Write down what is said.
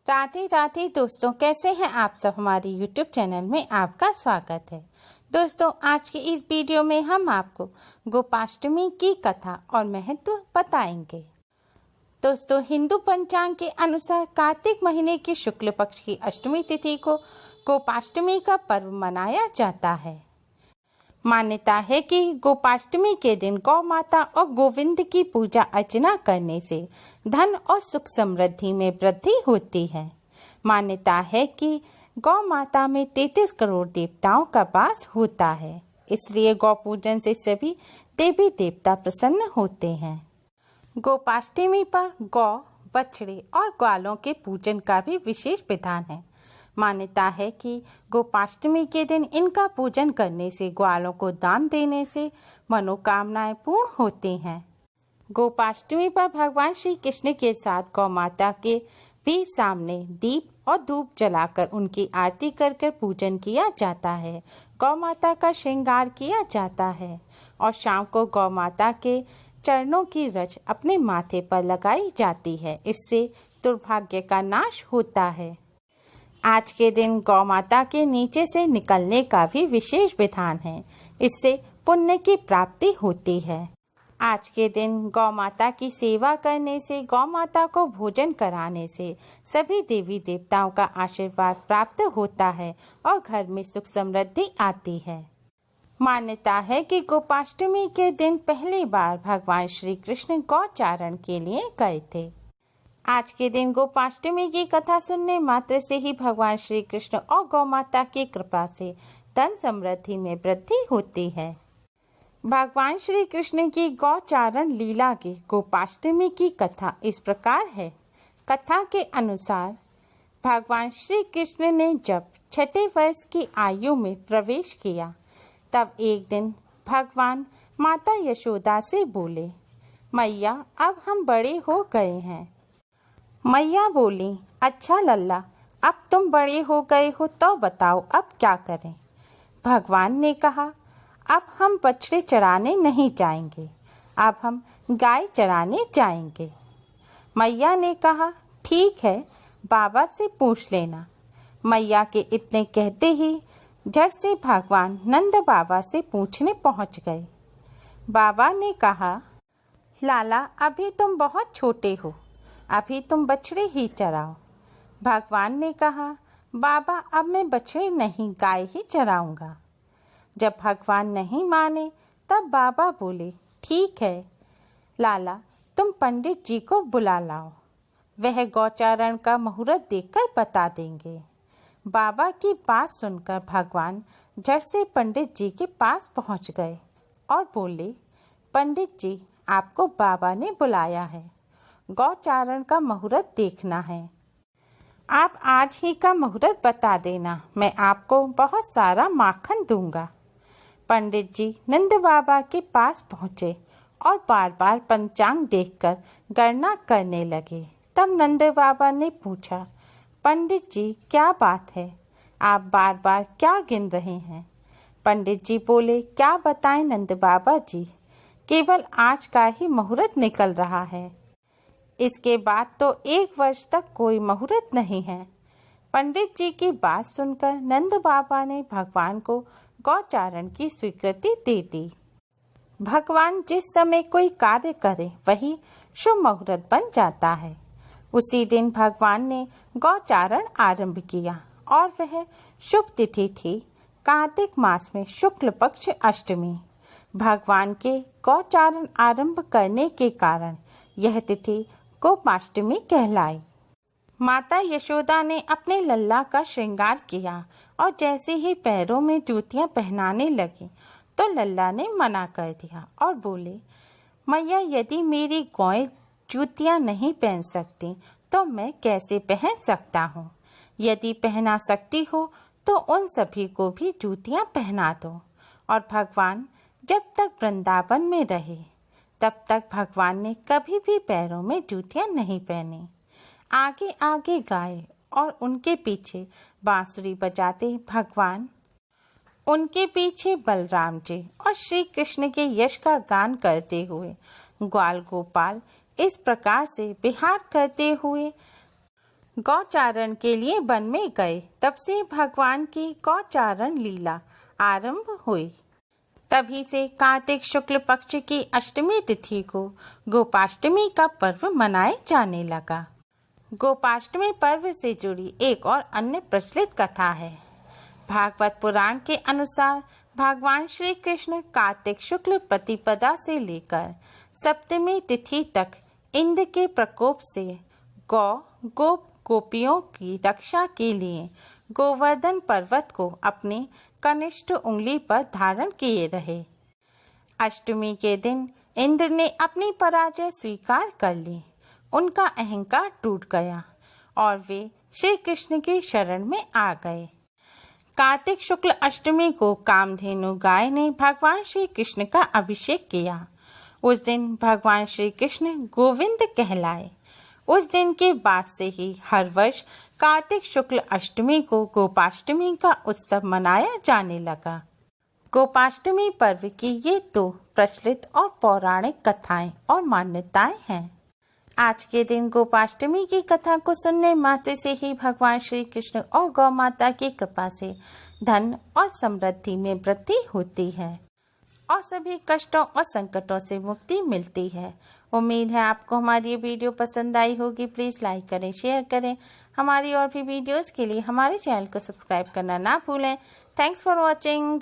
राधे राधे दोस्तों, कैसे हैं आप सब। हमारे YouTube चैनल में आपका स्वागत है। दोस्तों, आज के इस वीडियो में हम आपको गोपाष्टमी की कथा और महत्व बताएंगे। दोस्तों, हिंदू पंचांग के अनुसार कार्तिक महीने की शुक्ल पक्ष की अष्टमी तिथि को गोपाष्टमी का पर्व मनाया जाता है। मान्यता है कि गोपाष्टमी के दिन गौ माता और गोविंद की पूजा अर्चना करने से धन और सुख समृद्धि में वृद्धि होती है। मान्यता है कि गौ माता में 33 करोड़ देवताओं का वास होता है, इसलिए गौ पूजन से सभी देवी देवता प्रसन्न होते हैं। गोपाष्टमी पर गौ, बछड़े और ग्वालों के पूजन का भी विशेष विधान है। मान्यता है कि गोपाष्टमी के दिन इनका पूजन करने से, ग्वालों को दान देने से मनोकामनाएं पूर्ण होती हैं। गोपाष्टमी पर भगवान श्री कृष्ण के साथ गौ माता के भी सामने दीप और धूप जलाकर उनकी आरती कर पूजन किया जाता है। गौ माता का श्रृंगार किया जाता है और शाम को गौ माता के चरणों की रज अपने माथे पर लगाई जाती है। इससे दुर्भाग्य का नाश होता है। आज के दिन गौ माता के नीचे से निकलने का भी विशेष विधान है। इससे पुण्य की प्राप्ति होती है। आज के दिन गौ माता की सेवा करने से, गौ माता को भोजन कराने से सभी देवी देवताओं का आशीर्वाद प्राप्त होता है और घर में सुख समृद्धि आती है। मान्यता है कि गोपाष्टमी के दिन पहली बार भगवान श्री कृष्ण गौचारण के लिए गए थे। आज के दिन गोपाष्टमी की कथा सुनने मात्र से ही भगवान श्री कृष्ण और गौ माता की कृपा से धन समृद्धि में वृद्धि होती है। भगवान श्री कृष्ण की गौचारण लीला की गोपाष्टमी की कथा इस प्रकार है। कथा के अनुसार भगवान श्री कृष्ण ने जब 6 वर्ष की आयु में प्रवेश किया, तब एक दिन भगवान माता यशोदा से बोले, मैया अब हम बड़े हो गए हैं। मैया बोली, अच्छा लल्ला, अब तुम बड़े हो गए हो तो बताओ अब क्या करें। भगवान ने कहा, अब हम बछड़े चराने नहीं जाएंगे, अब हम गाय चराने जाएंगे। मैया ने कहा, ठीक है, बाबा से पूछ लेना। मैया के इतने कहते ही झट से भगवान नंद बाबा से पूछने पहुंच गए। बाबा ने कहा, लाला अभी तुम बहुत छोटे हो, अभी तुम बछड़े ही चराओ। भगवान ने कहा, बाबा अब मैं बछड़े नहीं गाय ही चराऊंगा। जब भगवान नहीं माने तब बाबा बोले, ठीक है लाला, तुम पंडित जी को बुला लाओ, वह गौचारण का मुहूर्त देखकर बता देंगे। बाबा की बात सुनकर भगवान झट से पंडित जी के पास पहुंच गए और बोले, पंडित जी आपको बाबा ने बुलाया है, गौचारण का मुहूर्त देखना है। आप आज ही का मुहूर्त बता देना, मैं आपको बहुत सारा माखन दूंगा। पंडित जी नंद बाबा के पास पहुँचे और बार बार पंचांग देखकर गणना करने लगे। तब नंद बाबा ने पूछा, पंडित जी क्या बात है, आप बार बार क्या गिन रहे हैं। पंडित जी बोले, क्या बताएं नंद बाबा जी, केवल आज का ही मुहूर्त निकल रहा है, इसके बाद तो 1 वर्ष तक कोई मुहूर्त नहीं है। पंडित जी की बात सुनकर नंद बाबा ने भगवान को गौचारण की स्वीकृति दे दी। भगवान जिस समय कोई कार्य करे वही शुभ मुहूर्त बन जाता है। उसी दिन भगवान ने गौचारण आरंभ किया और वह शुभ तिथि थी कार्तिक मास में शुक्ल पक्ष अष्टमी। भगवान के गौचारण आरंभ करने के कारण यह तिथि गोपाष्टमी कहलाई। माता यशोदा ने अपने लल्ला का श्रृंगार किया और जैसे ही पैरों में जूतियां पहनाने लगी तो लल्ला ने मना कर दिया और बोले, मैया यदि मेरी गौएं जूतियां नहीं पहन सकती तो मैं कैसे पहन सकता हूँ। यदि पहना सकती हो तो उन सभी को भी जूतियां पहना दो। और भगवान जब तक वृंदावन में रहे तब तक भगवान ने कभी भी पैरों में जूतियां नहीं पहनी। आगे आगे गाय और उनके पीछे बांसुरी बजाते भगवान, उनके पीछे बलराम जी और श्री कृष्ण के यश का गान करते हुए ग्वाल गोपाल इस प्रकार से विहार करते हुए गौचारण के लिए वन में गए। तब से भगवान की गौचारण लीला आरंभ हुई। तभी से कार्तिक शुक्ल पक्ष की अष्टमी तिथि को गोपाष्टमी का पर्व मनाए जाने लगा। गोपाष्टमी पर्व से जुड़ी एक और अन्य प्रचलित कथा है। भागवत पुराण के अनुसार भगवान श्री कृष्ण कार्तिक शुक्ल प्रतिपदा से लेकर सप्तमी तिथि तक इंद्र के प्रकोप से गोपियों की रक्षा के लिए गोवर्धन पर्वत को अपनी कनिष्ठ उंगली पर धारण किए रहे। अष्टमी के दिन इंद्र ने अपनी पराजय स्वीकार कर ली। उनका अहंकार टूट गया और वे श्री कृष्ण की शरण में आ गए। कार्तिक शुक्ल अष्टमी को कामधेनु गाय ने भगवान श्री कृष्ण का अभिषेक किया। उस दिन भगवान श्री कृष्ण गोविंद कहलाए। उस दिन के बाद से ही हर वर्ष कार्तिक शुक्ल अष्टमी को गोपाष्टमी का उत्सव मनाया जाने लगा। गोपाष्टमी पर्व की ये दो प्रचलित और पौराणिक कथाएं और मान्यताएं हैं। आज के दिन गोपाष्टमी की कथा को सुनने मात्र से ही भगवान श्री कृष्ण और गौ माता की कृपा से धन और समृद्धि में वृद्धि होती है और सभी कष्टों और संकटों से मुक्ति मिलती है। उम्मीद है आपको हमारी ये वीडियो पसंद आई होगी। प्लीज़ लाइक करें, शेयर करें। हमारी और भी वीडियोस के लिए हमारे चैनल को सब्सक्राइब करना ना भूलें। Thanks for watching.